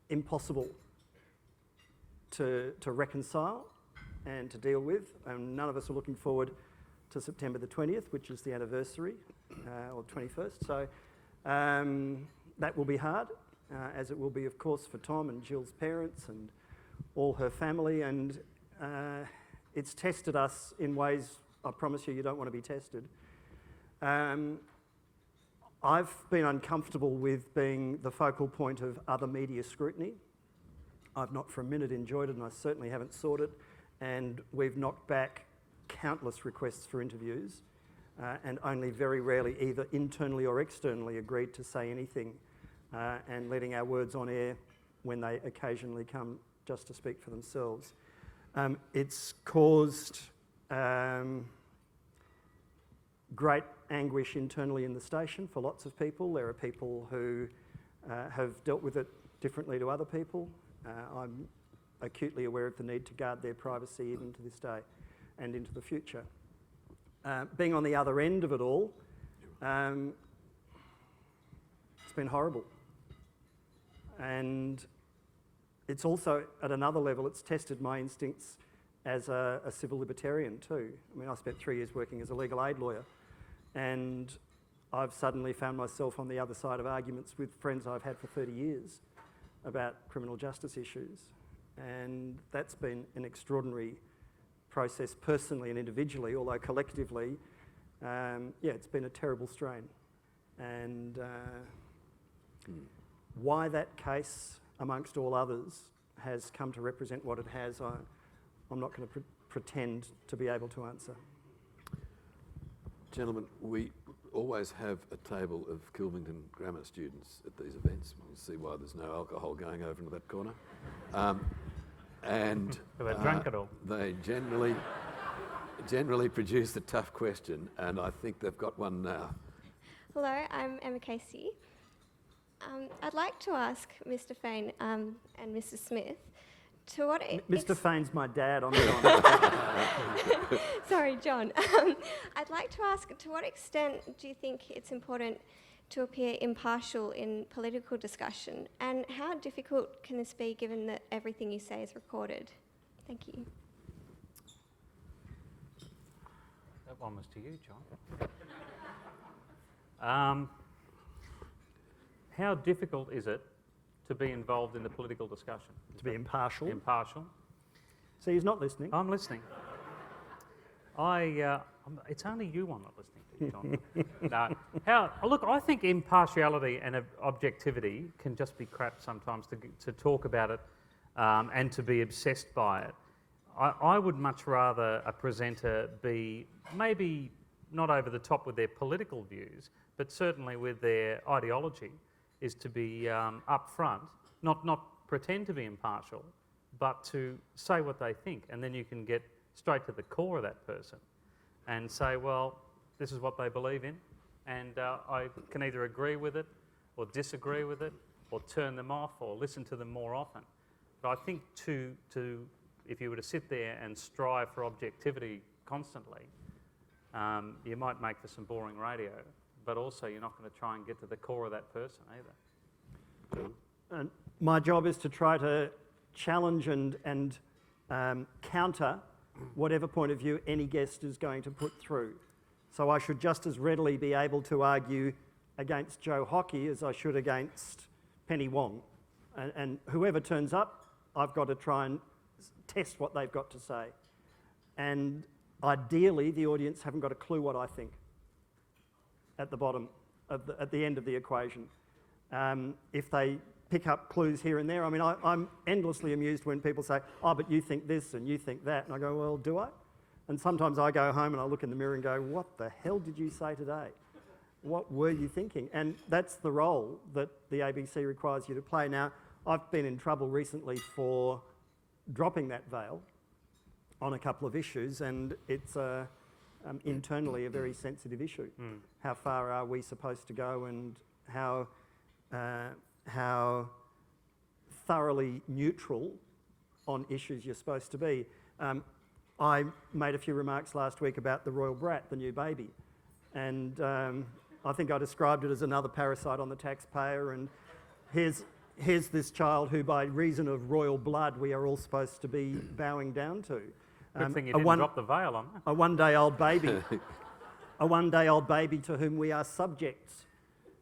impossible to reconcile and to deal with, and none of us are looking forward to September the 20th, which is the anniversary, or 21st. So That will be hard, as it will be, of course, for Tom and Jill's parents and all her family, and it's tested us in ways I promise you don't want to be tested. I've been uncomfortable with being the focal point of other media scrutiny. I've not for a minute enjoyed it, and I certainly haven't sought it, and we've knocked back countless requests for interviews, and only very rarely either internally or externally agreed to say anything, and letting our words on air when they occasionally come just to speak for themselves. It's caused great anguish internally in the station for lots of people. There are people who have dealt with it differently to other people. I'm acutely aware of the need to guard their privacy even to this day and into the future. Being on the other end of it all, it's been horrible. And it's also, at another level, it's tested my instincts as a civil libertarian too. I mean, I spent 3 years working as a legal aid lawyer, and I've suddenly found myself on the other side of arguments with friends I've had for 30 years about criminal justice issues. And that's been an extraordinary process personally and individually, although collectively, it's been a terrible strain. And why that case, amongst all others, has come to represent what it has, I'm not going to pretend to be able to answer. Gentlemen, we always have a table of Kilvington Grammar students at these events. You see why there's no alcohol going over into that corner. And Have they drunk it all? they generally produce a tough question, and I think they've got one now. Hello, I'm Emma Casey. I'd like to ask Mr. Faine and Mr. Smith, to what Mr. Faine's my dad, I'm John. Sorry, John. I'd like to ask, to what extent do you think it's important to appear impartial in political discussion, and how difficult can this be given that everything you say is recorded? Thank you. That one was to you, John. How difficult is it to be involved in the political discussion? To be impartial. Impartial. So he's not listening. I'm listening. It's only you I'm not listening to, John. Look, I think impartiality and objectivity can just be crap sometimes to talk about it and to be obsessed by it. I would much rather a presenter be maybe not over the top with their political views, but certainly with their ideology, is to be upfront, not pretend to be impartial, but to say what they think, and then you can get straight to the core of that person and say, well, this is what they believe in, and I can either agree with it or disagree with it or turn them off or listen to them more often. But I think if you were to sit there and strive for objectivity constantly, you might make for some boring radio, but also you're not going to try and get to the core of that person either. And my job is to try to challenge and counter whatever point of view any guest is going to put through. So I should just as readily be able to argue against Joe Hockey as I should against Penny Wong. And whoever turns up, I've got to try and test what they've got to say. And ideally, the audience haven't got a clue what I think at the bottom, at the end of the equation. If they pick up clues here and there, I mean, I'm endlessly amused when people say, oh, but you think this and you think that. And I go, well, do I? And sometimes I go home and I look in the mirror and go, what the hell did you say today? What were you thinking? And that's the role that the ABC requires you to play. Now, I've been in trouble recently for dropping that veil on a couple of issues, and it's internally a very sensitive issue. How far are we supposed to go, and how thoroughly neutral on issues you're supposed to be. I made a few remarks last week about the royal brat, the new baby, and I think I described it as another parasite on the taxpayer, and here's this child who, by reason of royal blood, we are all supposed to be bowing down to. Good thing you didn't drop the veil on that. A one-day-old baby, a one-day-old baby to whom we are subjects.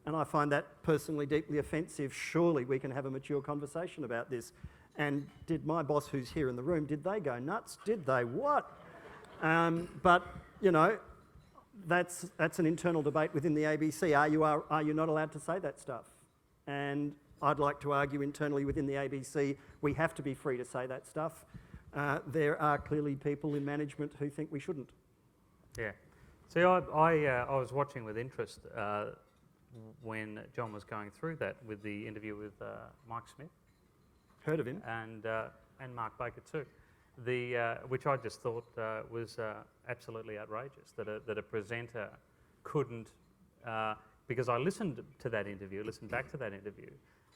and I find that personally deeply offensive. Surely we can have a mature conversation about this. And did my boss, who's here in the room, did they go nuts? Did they what? But, you know, that's an internal debate within the ABC. Are you not allowed to say that stuff? And I'd like to argue internally within the ABC, we have to be free to say that stuff. There are clearly people in management who think we shouldn't. Yeah. See, I was watching with interest when John was going through that with the interview with Mike Smith. Heard of him. And Mark Baker too. Which I just thought was absolutely outrageous, that a presenter couldn't, because I listened to that interview, listened back to that interview,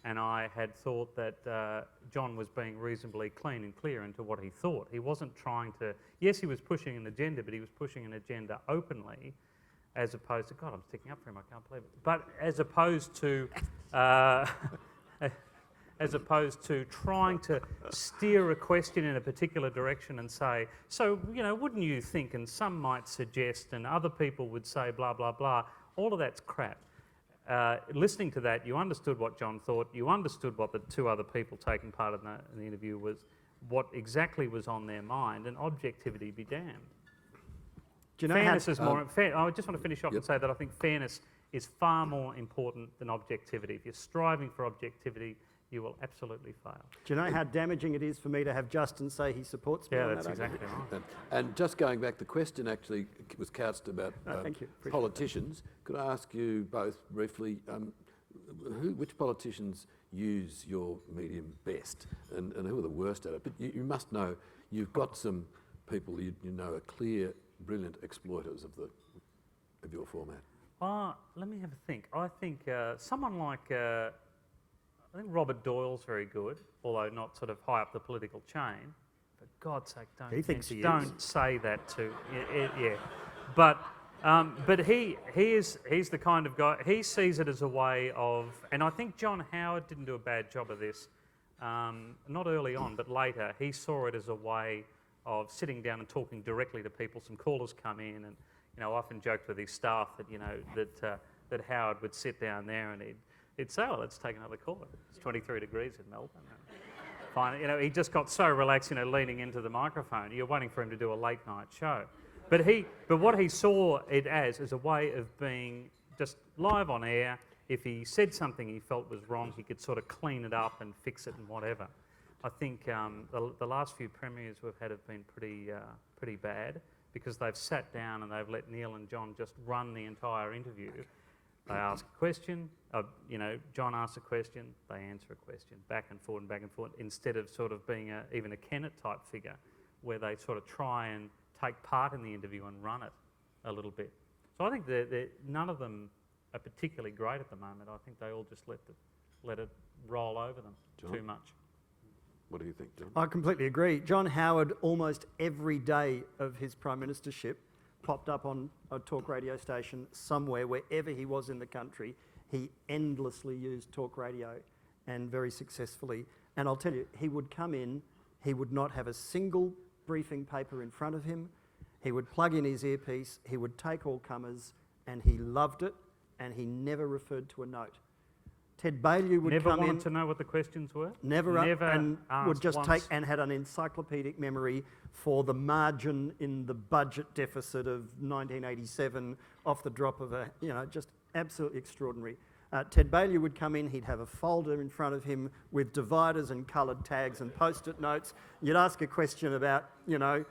and I had thought that John was being reasonably clean and clear into what he thought. He wasn't trying to, yes, he was pushing an agenda, but he was pushing an agenda openly, as opposed to, God, I'm sticking up for him, I can't believe it. But as opposed to trying to steer a question in a particular direction and say, so, you know, wouldn't you think, and some might suggest, and other people would say, blah, blah, blah, all of that's crap. Listening to that, you understood what John thought, you understood what the two other people taking part in the interview was, what exactly was on their mind, and objectivity be damned. Do you know fairness is more... I just want to finish off and say that I think fairness is far more important than objectivity. If you're striving for objectivity, you will absolutely fail. Do you know how damaging it is for me to have Justin say he supports me? Yeah, on that's that exactly right. And just going back, the question actually was couched about thank you. Appreciate politicians. Could I ask you both briefly, which politicians use your medium best, and who are the worst at it? But you must know, you've got some people you know are clear, brilliant exploiters of your format. Let me have a think. I think someone like... I think Robert Doyle's very good, although not sort of high up the political chain. For God's sake, don't say that to... Yeah. But he's the kind of guy... He sees it as a way of... And I think John Howard didn't do a bad job of this. Not early on, but later. He saw it as a way of sitting down and talking directly to people. Some callers come in and, you know, often joked with his staff that, you know, that Howard would sit down there and he'd say, oh, let's take another call. It's 23 degrees in Melbourne. Fine. You know, he just got so relaxed, you know, leaning into the microphone. You're waiting for him to do a late night show. But what he saw it as is a way of being just live on air. If he said something he felt was wrong, he could sort of clean it up and fix it and whatever. I think the last few premiers we've had have been pretty bad because they've sat down and they've let Neil and John just run the entire interview. They ask a question, you know, John asks a question, they answer a question, back and forth, instead of sort of being even a Kennett type figure, where they sort of try and take part in the interview and run it a little bit. So I think none of them are particularly great at the moment. I think they all just let it roll over them too much. What do you think, John? I completely agree. John Howard, almost every day of his prime ministership, popped up on a talk radio station somewhere, wherever he was in the country. He endlessly used talk radio, and very successfully. And I'll tell you, he would come in, he would not have a single briefing paper in front of him. He would plug in his earpiece, he would take all comers, and he loved it, and he never referred to a note. Ted Baillieu would never come in... wanted to know what the questions were? Never and would just once. take and had an encyclopedic memory for the margin in the budget deficit of 1987 off the drop of a, you know, just absolutely extraordinary. Ted Baillieu would come in, he'd have a folder in front of him with dividers and coloured tags and post-it notes. You'd ask a question about, you know,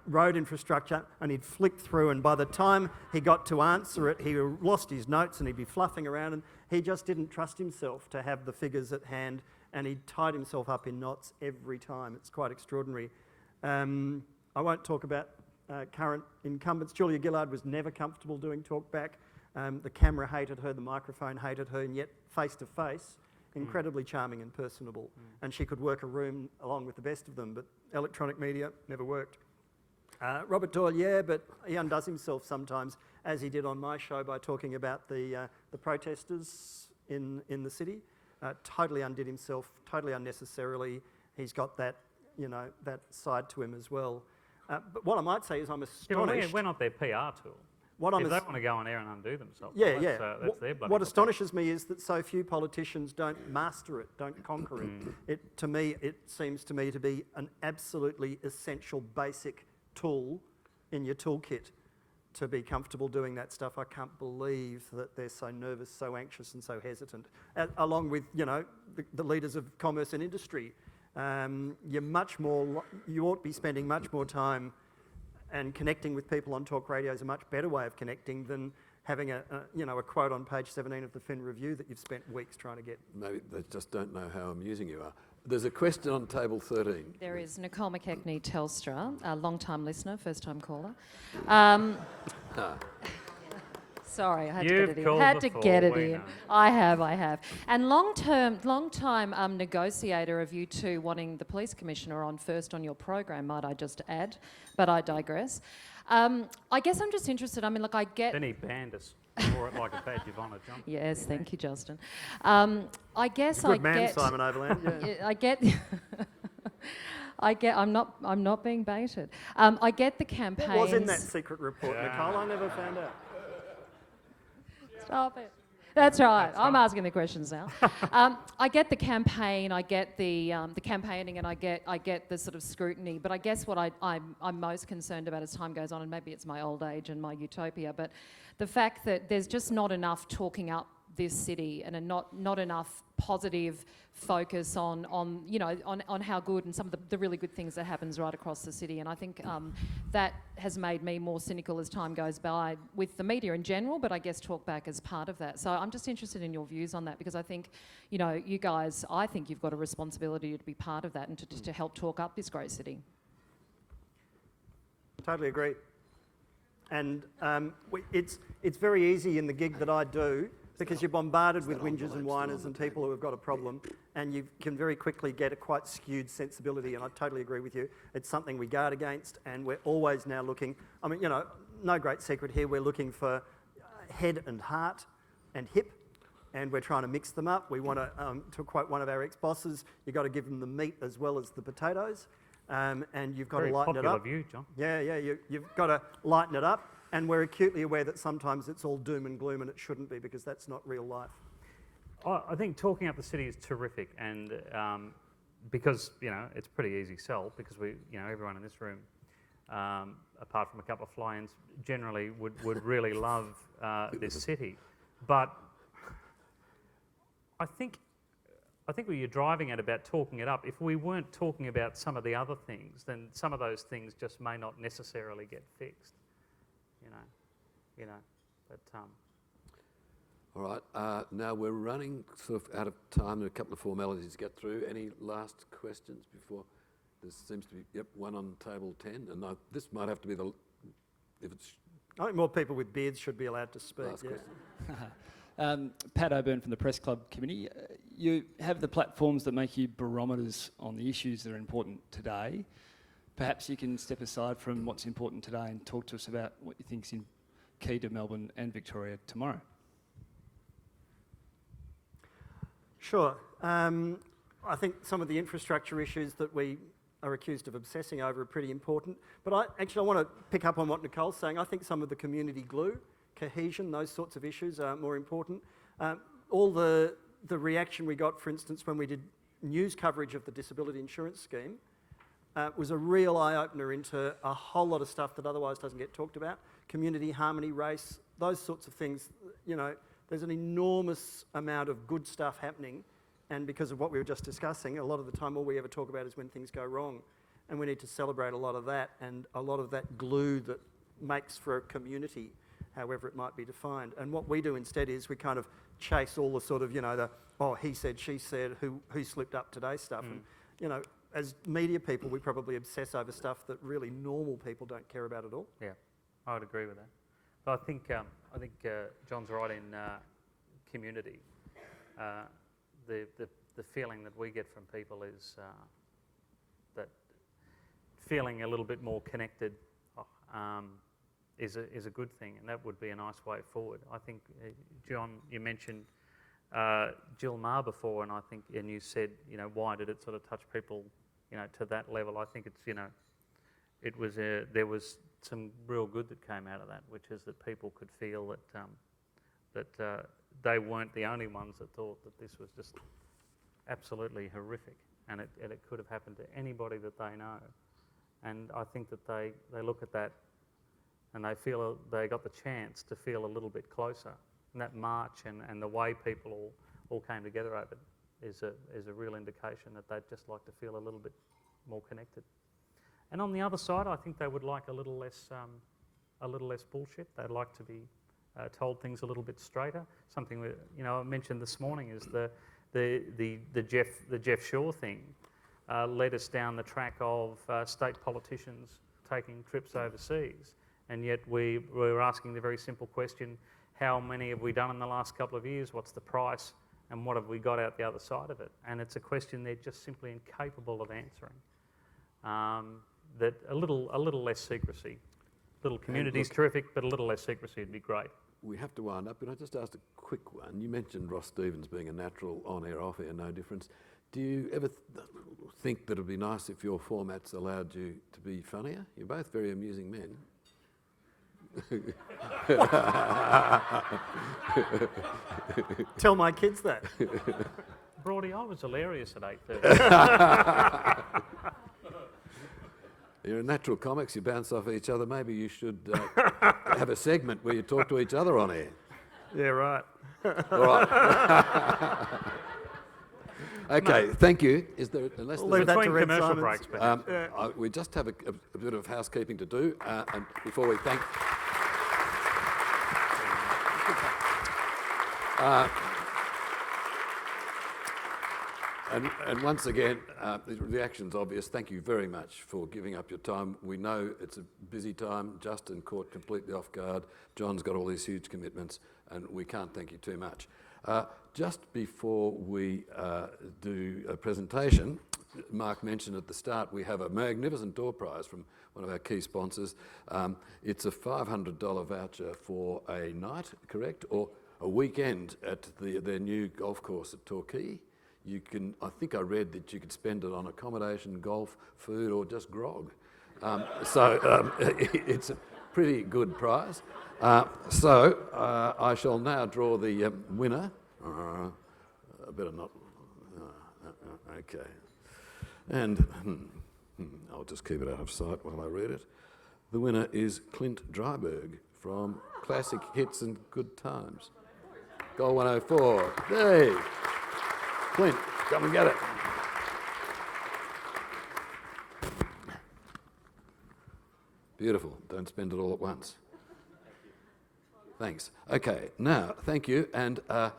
road infrastructure, and he'd flick through, and by the time he got to answer it, he lost his notes and he'd be fluffing around, and he just didn't trust himself to have the figures at hand, and he tied himself up in knots every time. It's quite extraordinary. I won't talk about current incumbents. Julia Gillard was never comfortable doing talkback. The camera hated her, the microphone hated her, and yet face-to-face, incredibly charming and personable. And she could work a room along with the best of them, but electronic media never worked. Robert Doyle, yeah, but he undoes himself sometimes, as he did on my show by talking about the protesters in the city. Totally undid himself, totally unnecessarily. He's got that, you know, that side to him as well. But what I might say is I'm astonished... Yeah, we're not their PR tool. What If I'm they as- want to go on air and undo themselves, Yeah, well, yeah. that's their bloody What look. astonishes me is that so few politicians don't master it, don't conquer it. It seems to me to be an absolutely essential, basic tool in your toolkit to be comfortable doing that stuff. I can't believe that they're so nervous, so anxious, and so hesitant. Along with, the leaders of commerce and industry, you ought to be spending much more time, and connecting with people on talk radio is a much better way of connecting than having a quote on page 17 of the Fin Review that you've spent weeks trying to get. Maybe they just don't know how amusing you are. There's a question on table 13. There is Nicole McKechnie, Telstra, a long-time listener, first-time caller. Sorry, I had to get it in. Had to get it in. I have. And long-time negotiator of you two wanting the police commissioner on first on your program, might I just add, but I digress. I guess I'm just interested, I get... Then he banned us. Wore it like a badge of honour, John. Yes, thank you, Justin. I guess Good man, Simon Overland. Yeah. I'm not being baited. I get the campaigns. What was in that secret report, Nicole? I never found out. Stop it. That's right. I'm asking the questions now. I get the campaign, I get the campaigning, and I get the sort of scrutiny. But I guess what I'm most concerned about as time goes on, and maybe it's my old age and my utopia, but the fact that there's just not enough talking up this city and not enough positive focus on how good and some of the really good things that happens right across the city. And I think that has made me more cynical as time goes by with the media in general, but I guess Talkback as part of that. So I'm just interested in your views on that, because I think, you guys, I think you've got a responsibility to be part of that and to help talk up this great city. Totally agree. And it's very easy in the gig that I do, because you're bombarded with whingers and whiners and people who have got a problem, and you can very quickly get a quite skewed sensibility, and I totally agree with you. It's something we guard against, and we're always now looking, no great secret here, we're looking for head and heart and hip, and we're trying to mix them up. We want to quote one of our ex-bosses, you've got to give them the meat as well as the potatoes, and you've got to lighten it up. Very popular view, John. Yeah, you've got to lighten it up. And we're acutely aware that sometimes it's all doom and gloom, and it shouldn't be, because that's not real life. I think talking up the city is terrific, and because it's a pretty easy sell, because we everyone in this room, apart from a couple of fly-ins, generally would really love this city. But I think what you're driving at about talking it up, if we weren't talking about some of the other things, then some of those things just may not necessarily get fixed. But All right, now we're running sort of out of time and a couple of formalities to get through. Any last questions before? There seems to be, one on table 10, and this might have to be if it's... I think more people with beards should be allowed to speak. Last question. Pat O'Byrne from the Press Club Committee. You have the platforms that make you barometers on the issues that are important today. Perhaps you can step aside from what's important today and talk to us about what you think is key to Melbourne and Victoria tomorrow. Sure. I think some of the infrastructure issues that we are accused of obsessing over are pretty important. But I want to pick up on what Nicole's saying. I think some of the community glue, cohesion, those sorts of issues are more important. All the reaction we got, for instance, when we did news coverage of the disability insurance scheme, was a real eye-opener into a whole lot of stuff that otherwise doesn't get talked about. Community, harmony, race, those sorts of things. There's an enormous amount of good stuff happening, and because of what we were just discussing, a lot of the time all we ever talk about is when things go wrong, and we need to celebrate a lot of that and a lot of that glue that makes for a community, however it might be defined. And what we do instead is we kind of chase all the sort of, he said, she said, who slipped up today stuff. And, as media people, we probably obsess over stuff that really normal people don't care about at all. Yeah, I would agree with that. But I think John's right in community. The feeling that we get from people is that feeling a little bit more connected is a good thing, and that would be a nice way forward. I think, John, you mentioned Jill Maher before, and you said, why did it sort of touch people, to that level? I think it's, there was some real good that came out of that, which is that people could feel that they weren't the only ones that thought that this was just absolutely horrific, and it could have happened to anybody that they know. And I think that they look at that and they feel they got the chance to feel a little bit closer. And that march and the way people all came together over it is a real indication that they'd just like to feel a little bit more connected. And on the other side, I think they would like a little less bullshit. They'd like to be told things a little bit straighter. Something I mentioned this morning is the Jeff Shaw thing led us down the track of state politicians taking trips overseas, and yet we were asking the very simple question: how many have we done in the last couple of years? What's the price? And what have we got out the other side of it? And it's a question they're just simply incapable of answering. That a little less secrecy. Little community's terrific, but a little less secrecy would be great. We have to wind up, but I just asked a quick one. You mentioned Ross Stevens being a natural on-air, off-air, no difference. Do you ever think that it would be nice if your formats allowed you to be funnier? You're both very amusing men. Tell my kids that. Brody, I was hilarious at 8:30. You're a natural comics, you bounce off each other. Maybe you should have a segment where you talk to each other on air. Yeah, right. All right. Okay, thank you. Is there, unless We'll there's leave that to Between Red commercial Simons. breaks, we just have a bit of housekeeping to do, and before we thank. And once again, the reaction's obvious. Thank you very much for giving up your time. We know it's a busy time. Justin caught completely off guard. John's got all these huge commitments, and we can't thank you too much. Just before we do a presentation, Mark mentioned at the start we have a magnificent door prize from one of our key sponsors. It's a $500 voucher for a night, correct, or a weekend at their new golf course at Torquay. You can, I think I read that you could spend it on accommodation, golf, food, or just grog. It's a pretty good prize. I shall now draw the winner. I better not. Okay. And I'll just keep it out of sight while I read it. The winner is Clint Dryberg from Classic Hits and Good Times. Goal 104. Hey! Clint, come and get it. Beautiful. Don't spend it all at once. Thanks. Okay, now, thank you. And, right,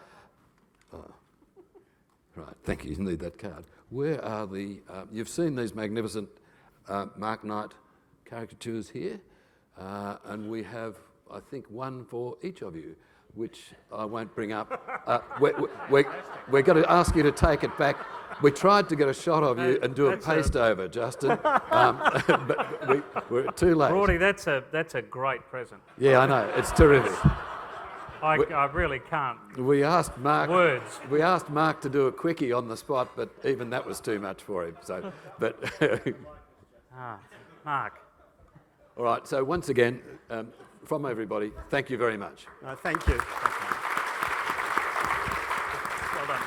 thank you. You need that card. Where are the, you've seen these magnificent Mark Knight caricatures here, and we have, I think, one for each of you, which I won't bring up. We're going to ask you to take it back. We tried to get a shot of you and do a paste over, Justin, but we're too late. Brody, that's a great present. Yeah, I know. It's terrific. I really can't. We asked Mark. Words. We asked Mark to do a quickie on the spot, but even that was too much for him. So, but. Mark. All right. So once again, from everybody, thank you very much. Thank you. Well done.